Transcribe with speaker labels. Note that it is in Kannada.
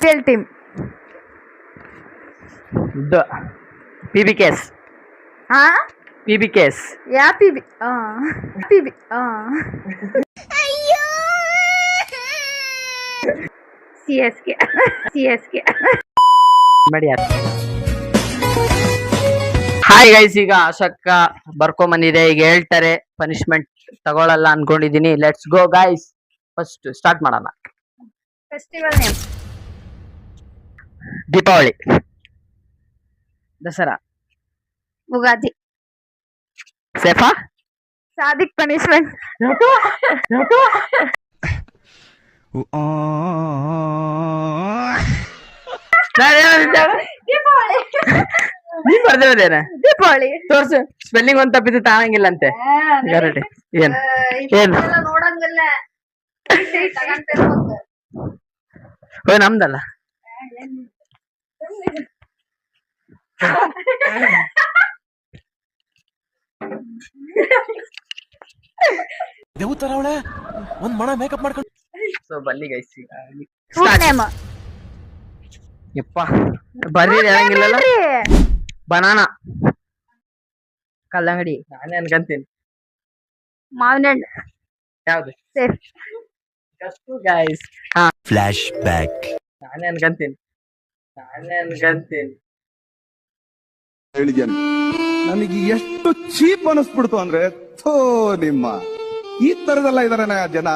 Speaker 1: IPL team.
Speaker 2: The PBKs.
Speaker 1: Huh?
Speaker 2: PBKs.
Speaker 1: Yeah, PB. PB. CSK. CSK.
Speaker 2: ಮಾಡಿ ಹಾಯ್ ಗೈಸ್, ಈಗ ಅಶೋಕ ಬರ್ಕೊಂಬಂದಿದೆ. ಈಗ ಹೇಳ್ತಾರೆ, ಪನಿಷ್ಮೆಂಟ್ ತಗೊಳಲ್ಲ ಅನ್ಕೊಂಡಿದೀನಿ. Let's go guys. First start ಮಾಡೋಣ.
Speaker 1: Festival name.
Speaker 2: Deepavali, Dasara,
Speaker 1: Ugadi.
Speaker 2: ಸೇಫಾ,
Speaker 1: Sadik punishment. Deepavali.
Speaker 2: ನೀನ್ ಬರ್ದೇವದೇನ
Speaker 1: Deepavali.
Speaker 2: ತೋರ್ಸು. ಸ್ಪೆಲ್ಲಿಂಗ್ ಒಂದ್ ತಪ್ಪಿದ್ದು ತಾಳಂಗಿಲ್ಲ ಅಂತೆ. ಗರಡಿ ಏನ್ ಏನು
Speaker 1: ನೋಡಂಗಿಲ್ಲ.
Speaker 2: ಓ ನಮ್ದಲ್ಲ.
Speaker 3: ದೇವತರ ಅವಳೆ ಒಂದ್ ಮಣ ಮೇಕಪ್ ಮಾಡ್ಕೊಂಡು.
Speaker 2: ಸೊ ಬನ್ನಿ ಗೈಸ್, ಈಗ
Speaker 1: Fruit name.
Speaker 2: ಯಪ್ಪ ಬರ್ರಿ ಹೇಳಂಗಿಲ್ಲಲ್ಲ. ಬನಾನಾ, ಕಲ್ಲಂಗಡಿ, ನಾನೇ ಅನ್ಕಂತೀನಿ.
Speaker 1: ಮಾವಿನ ಹಣ್ಣು.
Speaker 2: ಯಾವ್ದು
Speaker 1: Safe.
Speaker 2: ಕಷ್ಟು ಗೈಸ್. ಹಾ,
Speaker 3: ಫ್ಲಾಶ್ ಬ್ಯಾಕ್.
Speaker 2: ನಾನೇ ಅನ್ಕಂತೀನಿ.
Speaker 4: ಹೇಳಿದ್ಯಾನೆ ನನಗೆ ಎಷ್ಟು ಚೀಪ್ ಅನಿಸ್ಬಿಡ್ತು ಅಂದ್ರೆ ಥೋ ನಿಮ್ಮ ಈ ತರದೆಲ್ಲ ಇದಾರೆ ಜನ.